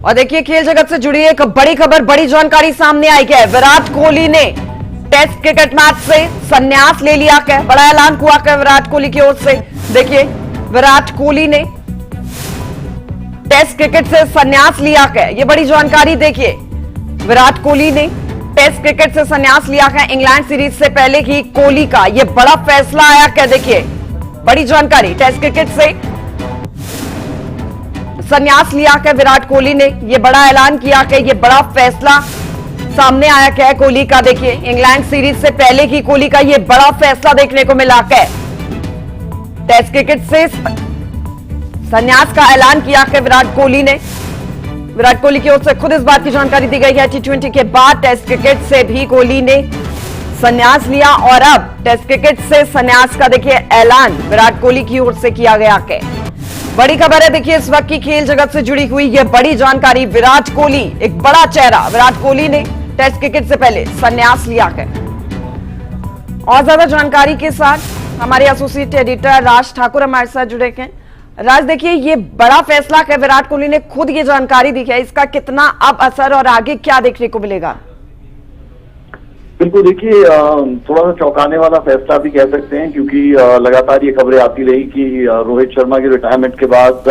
और देखिए खेल जगत से जुड़ी एक बड़ी खबर, बड़ी जानकारी सामने आई है। विराट कोहली ने टेस्ट क्रिकेट मैच से संन्यास ले लिया है। बड़ा ऐलान हुआ है विराट कोहली की ओर से। देखिए विराट कोहली ने टेस्ट क्रिकेट से संन्यास लिया है, ये बड़ी जानकारी। देखिए विराट कोहली ने टेस्ट क्रिकेट से संन्यास लिया है। इंग्लैंड सीरीज से पहले ही कोहली का ये बड़ा फैसला आया है। देखिए बड़ी जानकारी, टेस्ट क्रिकेट से संन्यास लिया है विराट कोहली ने, यह बड़ा ऐलान किया है, यह बड़ा फैसला सामने आया है कोहली का। देखिए इंग्लैंड सीरीज से पहले ही कोहली का यह बड़ा फैसला देखने को मिला है। टेस्ट क्रिकेट से संन्यास का ऐलान किया है विराट कोहली ने। विराट कोहली की ओर से खुद इस बात की जानकारी दी गई है। T20 के बाद टेस्ट क्रिकेट से भी कोहली ने संन्यास लिया और अब टेस्ट क्रिकेट से संन्यास का देखिए ऐलान विराट कोहली की ओर से किया गया है। बड़ी खबर है देखिए इस वक्त की खेल जगत से जुड़ी हुई यह बड़ी जानकारी। विराट कोहली एक बड़ा चेहरा, विराट कोहली ने टेस्ट क्रिकेट से पहले संन्यास लिया है। और ज्यादा जानकारी के साथ हमारे एसोसिएट एडिटर राज ठाकुर हमारे साथ जुड़े हैं। राज देखिए ये बड़ा फैसला है, विराट कोहली ने खुद ये जानकारी दी है, इसका कितना अब असर और आगे क्या देखने को मिलेगा? बिल्कुल देखिए थोड़ा सा चौंकाने वाला फैसला भी कह सकते हैं, क्योंकि लगातार ये खबरें आती रही कि रोहित शर्मा के रिटायरमेंट के बाद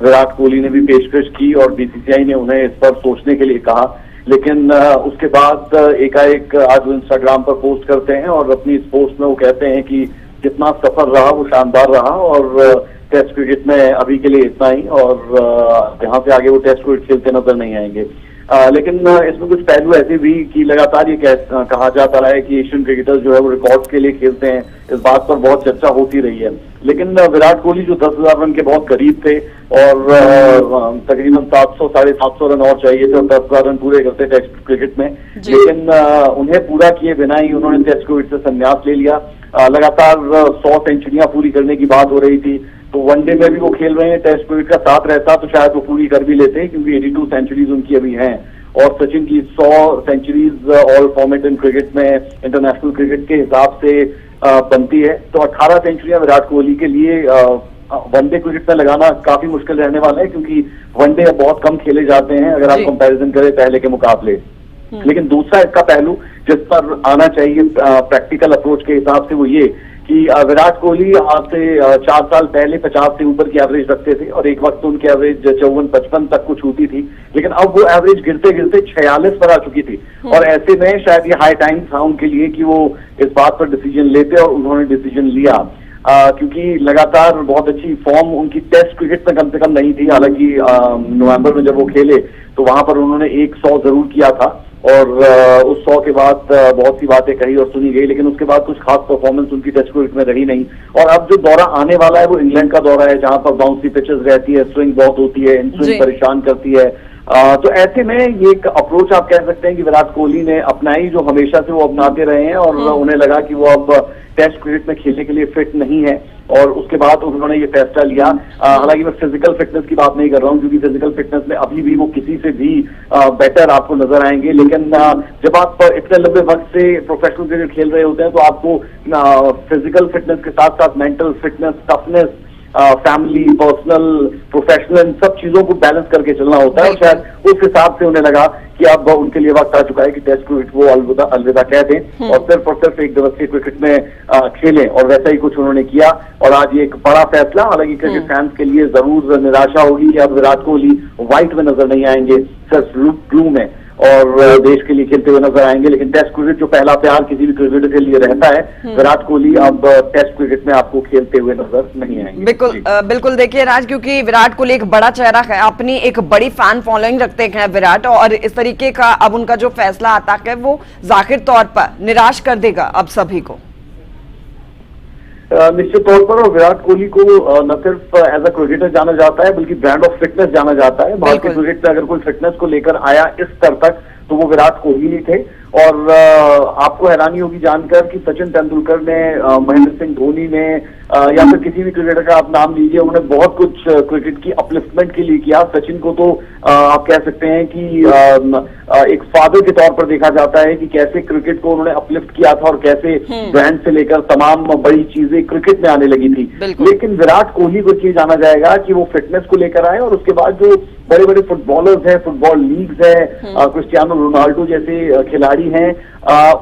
विराट कोहली ने भी पेशकश की और बीसीसीआई ने उन्हें इस पर सोचने के लिए कहा। लेकिन उसके बाद एकाएक आज वो इंस्टाग्राम पर पोस्ट करते हैं और अपनी इस पोस्ट में वो कहते हैं कि जितना सफर रहा वो शानदार रहा और टेस्ट क्रिकेट में अभी के लिए इतना ही, और यहाँ से आगे वो टेस्ट क्रिकेट खेलते नजर नहीं आएंगे। लेकिन इसमें कुछ पहलू ऐसे भी कि लगातार ये कहा जाता रहा है कि एशियन क्रिकेटर्स जो है वो रिकॉर्ड्स के लिए खेलते हैं, इस बात पर बहुत चर्चा होती रही है। लेकिन विराट कोहली जो 10,000 रन के बहुत करीब थे और तकरीबन 700 साढ़े 700 रन और चाहिए थे और 10,000 रन पूरे करते टेस्ट क्रिकेट में, लेकिन उन्हें पूरा किए बिना ही उन्होंने टेस्ट क्रिकेट से संन्यास ले लिया। लगातार 100 सेंचुरियां पूरी करने की बात हो रही थी, तो वनडे में भी वो खेल रहे हैं। टेस्ट क्रिकेट का साथ रहता तो शायद वो पूरी कर भी लेते हैं, क्योंकि 82 सेंचुरीज उनकी अभी हैं और सचिन की 100 centuries all format in cricket में इंटरनेशनल क्रिकेट के हिसाब से बनती है। तो 18 सेंचुरियां विराट कोहली के लिए वनडे क्रिकेट में लगाना काफी मुश्किल रहने वाला है, क्योंकि वनडे बहुत कम खेले जाते हैं अगर आप कंपैरिजन करें पहले के मुकाबले। लेकिन दूसरा इसका पहलू जिस पर आना चाहिए प्रैक्टिकल अप्रोच के हिसाब से वो ये कि विराट कोहली आज से 4 साल पहले 50 से ऊपर की एवरेज रखते थे और एक वक्त तो उनकी एवरेज 54-55 तक कुछ होती थी, लेकिन अब वो एवरेज गिरते गिरते 46 पर आ चुकी थी। और ऐसे में शायद ये हाई टाइम था उनके लिए कि वो इस बात पर डिसीजन लेते और उन्होंने डिसीजन लिया, क्योंकि लगातार बहुत अच्छी फॉर्म उनकी टेस्ट क्रिकेट में कम से कम नहीं थी। हालांकि नवंबर में जब वो खेले तो वहां पर उन्होंने 100 जरूर किया था और उस 100 के बाद बहुत सी बातें कही और सुनी गई, लेकिन उसके बाद कुछ खास परफॉर्मेंस उनकी टेस्ट क्रिकेट में रही नहीं। और अब जो दौरा आने वाला है वो इंग्लैंड का दौरा है, जहां पर बाउंसी पिचेस रहती है, स्विंग बहुत होती है, इन स्विंग परेशान करती है। तो ऐसे में ये एक अप्रोच आप कह सकते हैं कि विराट कोहली ने अपनाई जो हमेशा से वो अपनाते रहे हैं, और उन्हें लगा कि वो अब टेस्ट क्रिकेट में खेलने के लिए फिट नहीं है और उसके बाद उन्होंने ये फैसला लिया। हालांकि मैं फिजिकल फिटनेस की बात नहीं कर रहा हूँ, क्योंकि फिजिकल फिटनेस में अभी भी वो किसी से भी बेटर आपको नजर आएंगे। लेकिन जब आप इतने लंबे वक्त से प्रोफेशनल क्रिकेट खेल रहे होते हैं तो आपको फिजिकल फिटनेस के साथ साथ mental fitness, toughness, family, personal, professional, इन सब चीजों को बैलेंस करके चलना होता है। और शायद उस हिसाब से उन्हें लगा कि अब उनके लिए वक्त आ चुका है कि टेस्ट क्रिकेट वो अलविदा कह दें और सिर्फ एक दिवसीय क्रिकेट में खेलें, और वैसा ही कुछ उन्होंने किया। और आज ये एक बड़ा फैसला, हालांकि क्रिकेट फैंस के लिए जरूर निराशा होगी कि अब विराट कोहली व्हाइट में नजर नहीं आएंगे, सिर्फ ब्लू में और देश के लिए खेलते हुए नजर आएंगे। लेकिन टेस्ट क्रिकेट जो पहला प्यार किसी भी क्रिकेटर के लिए रहता है, विराट कोहली अब टेस्ट क्रिकेट में आपको खेलते हुए नजर नहीं आएंगे। बिल्कुल देखिए राज, क्योंकि विराट कोहली एक बड़ा चेहरा है, अपनी एक बड़ी फैन फॉलोइंग रखते हैं विराट, और इस तरीके का अब उनका जो फैसला आता है वो जाहिर तौर पर निराश कर देगा अब सभी को। निश्चित तौर पर, और विराट कोहली को न सिर्फ एज अ क्रिकेटर जाना जाता है बल्कि ब्रांड ऑफ फिटनेस जाना जाता है। भारतीय क्रिकेट में अगर कोई फिटनेस को लेकर आया इस स्तर तक तो वो विराट कोहली ही थे। और आपको हैरानी होगी जानकर कि सचिन तेंदुलकर ने, महेंद्र सिंह धोनी ने, या फिर किसी भी क्रिकेटर का आप नाम लीजिए, उन्होंने बहुत कुछ क्रिकेट की अपलिफ्टमेंट के लिए किया। सचिन को तो आप कह सकते हैं कि एक फादर के तौर पर देखा जाता है कि कैसे क्रिकेट को उन्होंने अपलिफ्ट किया था और कैसे ब्रांड से लेकर तमाम बड़ी चीजें क्रिकेट में आने लगी थी। लेकिन विराट कोहली को ये जाना जाएगा कि वो फिटनेस को लेकर आए, और उसके बाद जो बड़े बड़े फुटबॉलर्स हैं, फुटबॉल लीग्स है, क्रिस्टियानो रोनाल्डो जैसे खिलाड़ी हैं,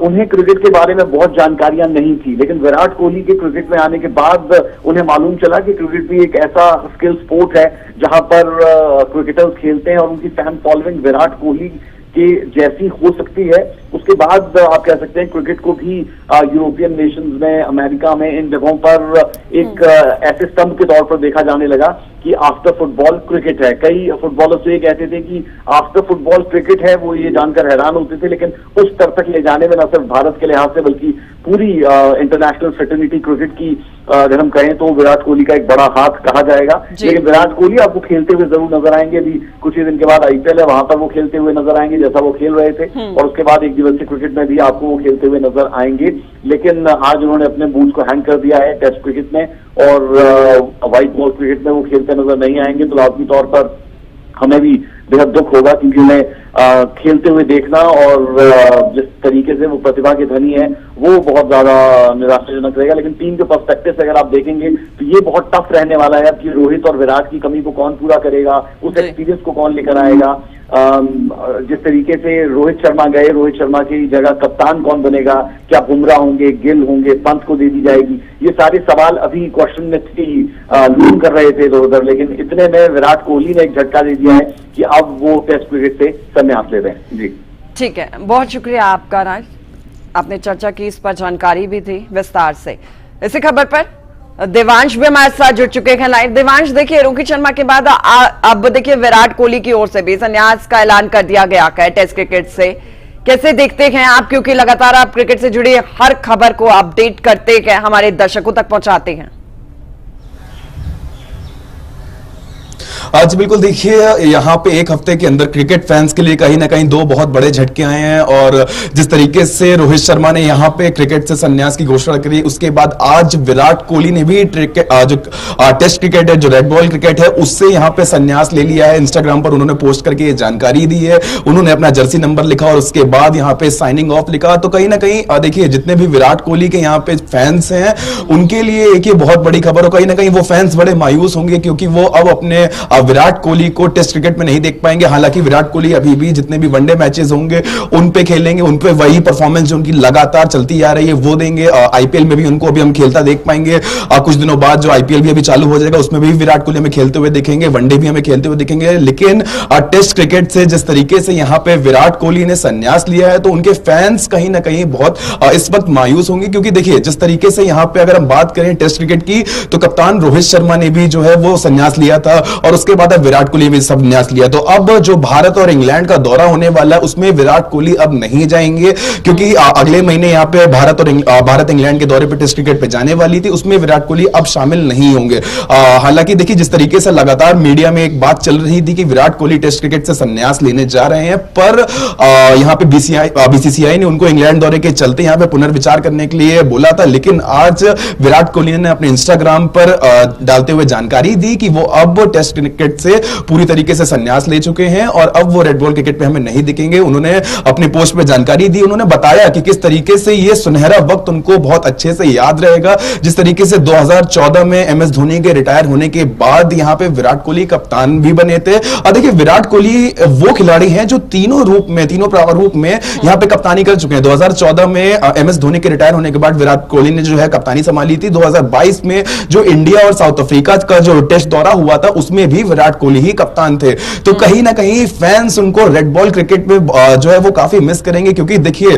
उन्हें क्रिकेट के बारे में बहुत जानकारियां नहीं थी। लेकिन विराट कोहली के क्रिकेट में आने के बाद उन्हें मालूम चला कि क्रिकेट भी एक ऐसा स्किल स्पोर्ट है जहां पर क्रिकेटर्स खेलते हैं और उनकी फैन फॉलोइंग विराट कोहली के जैसी हो सकती है। उसके बाद आप कह सकते हैं क्रिकेट को भी यूरोपियन नेशंस में, अमेरिका में, इन जगहों पर एक ऐसे स्तंभ के तौर पर देखा जाने लगा कि आफ्टर फुटबॉल क्रिकेट है। कई फुटबॉलर्स तो ये कहते थे कि आफ्टर फुटबॉल क्रिकेट है, वो ये जानकर हैरान होते थे। लेकिन उस स्तर तक ले जाने में न सिर्फ भारत के लिहाज से बल्कि पूरी इंटरनेशनल फ्रेटर्निटी क्रिकेट की अगर हम कहें तो विराट कोहली का एक बड़ा हाथ कहा जाएगा। लेकिन विराट कोहली आपको खेलते हुए जरूर नजर आएंगे। अभी कुछ ही दिन के बाद आईपीएल है, वहां पर वो खेलते हुए नजर आएंगे जैसा वो खेल रहे थे, और उसके बाद एक दिवसीय क्रिकेट में भी आपको वो खेलते हुए नजर आएंगे। लेकिन आज उन्होंने अपने बूट्स को हैंग कर दिया है टेस्ट क्रिकेट में, और व्हाइट बॉल क्रिकेट में वो खेलते नजर नहीं आएंगे। तो लाजमी तौर पर हमें भी बेहद दुख होगा, क्योंकि उन्हें खेलते हुए देखना और जिस तरीके से वो प्रतिभा के धनी है वो बहुत ज्यादा निराशाजनक रहेगा। लेकिन टीम के पर्सपेक्टिव से अगर आप देखेंगे तो ये बहुत टफ रहने वाला है कि रोहित और विराट की कमी को कौन पूरा करेगा, उस एक्सपीरियंस को कौन लेकर आएगा। जिस तरीके से रोहित शर्मा गए, रोहित शर्मा की जगह कप्तान कौन बनेगा, क्या बुमराह होंगे, गिल होंगे, पंत को दे दी जाएगी, ये सारे सवाल अभी क्वेश्चन में लूम कर रहे थे इधर उधर। लेकिन इतने में विराट कोहली ने एक झटका दे दिया है कि अब वो टेस्ट क्रिकेट से संन्यास ले रहे हैं। जी ठीक है, बहुत शुक्रिया आपका राज, आपने चर्चा की, इस पर जानकारी भी थी विस्तार से। इसी खबर पर देवांश भी हमारे साथ जुड़ चुके हैं लाइव। देवांश, देखिए रोहित शर्मा के बाद अब देखिए विराट कोहली की ओर से भी संन्यास का ऐलान कर दिया गया है टेस्ट क्रिकेट से। कैसे देखते हैं आप, क्योंकि लगातार आप क्रिकेट से जुड़ी हर खबर को अपडेट करते हैं, हमारे दर्शकों तक पहुंचाते हैं। आज बिल्कुल देखिए, यहाँ पे एक हफ्ते के अंदर क्रिकेट फैंस के लिए कहीं ना कहीं दो बहुत बड़े झटके आए हैं। और जिस तरीके से रोहित शर्मा ने यहाँ पे क्रिकेट से संन्यास की घोषणा करी, उसके बाद आज विराट कोहली ने भी जो टेस्ट क्रिकेट है, जो रेड बॉल क्रिकेट है, उससे यहाँ पे संन्यास ले लिया है। इंस्टाग्राम पर उन्होंने पोस्ट करके ये जानकारी दी है। उन्होंने अपना जर्सी नंबर लिखा और उसके बाद यहाँ पे साइनिंग ऑफ लिखा। तो कहीं ना कहीं देखिए, जितने भी विराट कोहली के यहाँ पे फैंस हैं उनके लिए एक ये बहुत बड़ी खबर हो। कहीं ना कहीं वो फैंस बड़े मायूस होंगे, क्योंकि वो अब अपने विराट कोहली को टेस्ट क्रिकेट में नहीं देख पाएंगे। हालांकि विराट कोहली अभी भी जितने भी वनडे मैचेस होंगे उन पे खेलेंगे, उन पे वही परफॉर्मेंस जो उनकी लगातार चलती आ रही है वो देंगे। आईपीएल में भी उनको अभी हम खेलता देख पाएंगे। कुछ दिनों बाद जो आईपीएल भी अभी चालू हो जाएगा उसमें भी विराट कोहली हमें खेलते हुए देखेंगे, वनडे भी हमें खेलते हुए देखेंगे। लेकिन टेस्ट क्रिकेट से जिस तरीके से यहाँ पे विराट कोहली ने संन्यास लिया है, तो उनके फैंस कहीं ना कहीं बहुत इस वक्त मायूस होंगे। क्योंकि देखिए, जिस तरीके से यहाँ पे अगर हम बात करें टेस्ट क्रिकेट की, तो कप्तान रोहित शर्मा ने भी जो है वो संन्यास लिया था, और उसके बाद विराट कोहली भी संन्यास लिया। तो अब जो भारत और इंग्लैंड का दौरा होने वाला है उसमें विराट कोहली अब नहीं जाएंगे, क्योंकि अगले महीने यहाँ पे भारत इंग्लैंड के दौरे पे टेस्ट क्रिकेट पे जाने वाली थी, उसमें विराट कोहली अब शामिल नहीं होंगे। हालांकि देखिए, जिस तरीके से लगातार मीडिया में एक बात चल रही थी कि विराट कोहली टेस्ट क्रिकेट से संन्यास लेने जा रहे हैं, पर यहाँ पे बीसीसीआई ने उनको इंग्लैंड दौरे के चलते यहाँ पे पुनर्विचार करने के लिए बोला था। लेकिन आज विराट कोहली ने अपने इंस्टाग्राम पर डालते हुए जानकारी दी कि वो अब टेस्ट क्रिकेट से पूरी तरीके से संन्यास ले चुके हैं और अब वो रेड बॉल क्रिकेट पे हमें नहीं दिखेंगे। उन्होंने अपने पोस्ट पे जानकारी दी, उन्होंने बताया कि किस तरीके से ये सुनहरा वक्त उनको बहुत अच्छे से याद रहेगा। जिस तरीके से 2014 में एमएस धोनी के रिटायर होने के बाद यहाँ पे विराट कोहली कप्तान भी बने थे। और देखिए, विराट कोहली वो खिलाड़ी हैं जो तीनों रूप में यहाँ पे कप्तानी कर चुके हैं। 2014 में एमएस धोनी के रिटायर होने के बाद विराट कोहली ने जो है कप्तानी संभाली थी। 2022 में जो इंडिया और साउथ अफ्रीका का जो टेस्ट दौरा हुआ था उसमें भी विराट कोहली ही कप्तान थे। तो कहीं ना कहीं फैंस उनको रेड बॉल क्रिकेट में जो है वो काफी मिस करेंगे, क्योंकि देखिए,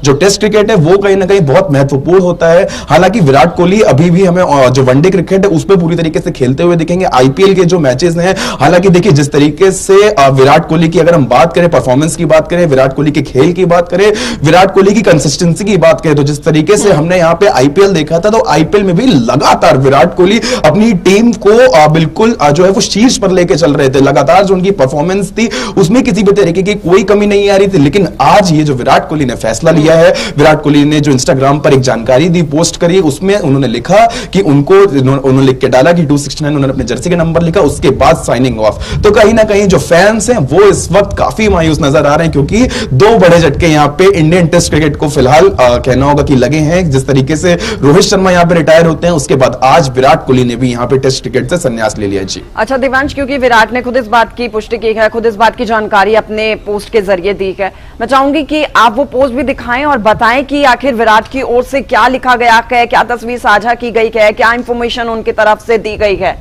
जो टेस्ट क्रिकेट है वो कहीं ना कहीं बहुत महत्वपूर्ण होता है। हालांकि विराट कोहली अभी भी हमें जो वनडे क्रिकेट है उस पर पूरी तरीके से खेलते हुए दिखेंगे। आईपीएल के जो मैचेस हैं, हालांकि देखिए, जिस तरीके से विराट कोहली की अगर हम बात करें, परफॉर्मेंस की बात करें, विराट कोहली के खेल की बात करें, विराट कोहली की कंसिस्टेंसी की बात करें, तो जिस तरीके से हमने यहाँ पे आईपीएल देखा था, तो आईपीएल में भी लगातार विराट कोहली अपनी टीम को बिल्कुल जो है को शीर्ष पर लेके चल रहे थे, लगातार जो उनकी परफॉर्मेंस थी उसमें किसी भी तरीके की कोई कमी नहीं आ रही थी। लेकिन आज ये जो विराट कोहली ने फैसला लिया है, विराट कोहली ने जो इंस्टाग्राम पर एक जानकारी दी, पोस्ट करी, उसमें उन्होंने लिखा कि उन्होंने लिख के डाला कि 269, उन्होंने अपने जर्सी का नंबर लिखा, उसके बाद साइनिंग ऑफ। तो कहीं ना कहीं जो फैंस हैं वो इस वक्त काफी मायूस नजर आ रहे हैं, क्योंकि दो बड़े झटके यहाँ पे इंडियन टेस्ट क्रिकेट को फिलहाल कहना होगा कि लगे हैं। जिस तरीके से रोहित शर्मा यहाँ पे रिटायर होते हैं, उसके बाद आज विराट कोहली ने भी यहाँ पे टेस्ट क्रिकेट से संन्यास ले लिया। जी अच्छा दिव्यांश, क्योंकि विराट ने खुद इस बात की पुष्टि की है, खुद इस बात की जानकारी अपने पोस्ट के जरिए दी है, मैं चाहूंगी कि आप वो पोस्ट भी दिखाएं और बताएं कि आखिर विराट की ओर से क्या लिखा गया है, क्या तस्वीर साझा की गई है, क्या इंफॉर्मेशन उनकी तरफ से दी गई है।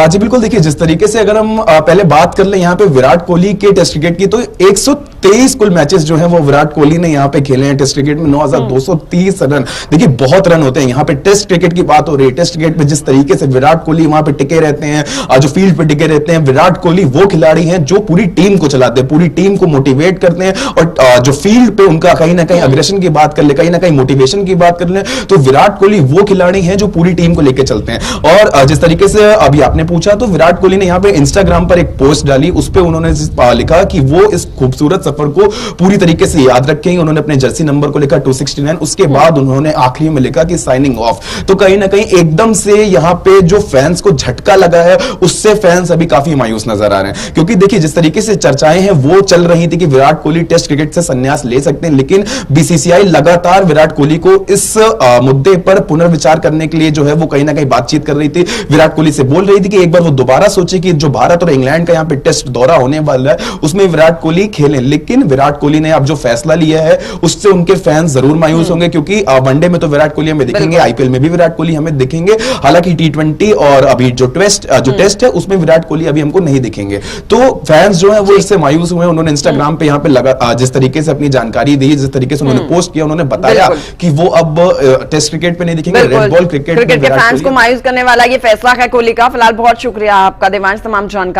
जी बिल्कुल, देखिए जिस तरीके से अगर हम पहले बात कर ले यहाँ पे विराट कोहली के टेस्ट क्रिकेट की, तो 123 कुल मैचेस जो हैं वो विराट कोहली ने यहाँ पे खेले हैं टेस्ट क्रिकेट में, 9230 रन। देखिए बहुत रन होते हैं यहाँ पे। टेस्ट क्रिकेट की बात हो रही है, टेस्ट क्रिकेट में जिस तरीके से विराट कोहली वहां पे टिके रहते हैं, जो फील्ड पे टिके रहते हैं, विराट कोहली वो खिलाड़ी हैं जो पूरी टीम को चलाते हैं, पूरी टीम को मोटिवेट करते हैं, और जो फील्ड पे उनका कहीं ना कहीं अग्रेशन की बात कर ले, कहीं ना कहीं मोटिवेशन की बात कर ले, तो विराट कोहली वो खिलाड़ी हैं जो पूरी टीम को लेकर चलते हैं। और जिस तरीके से अभी आपने पूछा, तो विराट कोहली ने यहाँ पे इंस्टाग्राम पर एक पोस्ट डाली, उस पे उन्होंने लिखा कि वो इस खूबसूरत सफर को पूरी तरीके से याद रखेंगे। उन्होंने अपने जर्सी नंबर को लिखा 269, उसके बाद उन्होंने आखिरी में लिखा कि साइनिंग ऑफ। तो कहीं ना कहीं एकदम से यहाँ पे जो फैंस को झटका लगा है, उससे फैंस अभी काफी मायूस नजर आ रहे हैं, क्योंकि देखिए जिस तरीके से चर्चाएं हैं वो चल रही थी कि विराट कोहली टेस्ट क्रिकेट से संन्यास ले सकते हैं, लेकिन बीसीसीआई लगातार विराट कोहली को इस मुद्दे पर पुनर्विचार करने के लिए जो है वो कहीं ना कहीं बातचीत कर रही थी। विराट कोहली से बोल रही थी कि एक बार वो दोबारा सोचे कि जो भारत और इंग्लैंड का यहाँ पे टेस्ट दौरा होने वाला है उसमें विराट कोहली खेलें। लेकिन विराट कोहली ने अब जो फैसला लिया है उससे उनके फैंस जरूर मायूस होंगे, क्योंकि वनडे में तो विराट कोहली हमें दिखेंगे, आईपीएल में भी विराट कोहली हमें दिखेंगे, हालांकि T20 और अभी जो टेस्ट है उसमें विराट कोहली अभी हमको नहीं दिखेंगे। तो फैंस जो है वो इससे मायूस हुए। उन्होंने इंस्टाग्राम पे यहाँ पे लगा जिस तरीके से अपनी जानकारी दी, जिस तरीके से उन्होंने पोस्ट किया, उन्होंने बताया कि वो अब टेस्ट क्रिकेट पे नहीं दिखेंगे, रेड बॉल क्रिकेट के फैंस को मायूस करने वाला ये फैसला है कोहली का। फिलहाल बहुत शुक्रिया आपका दिव्यांश, तमाम जानकारी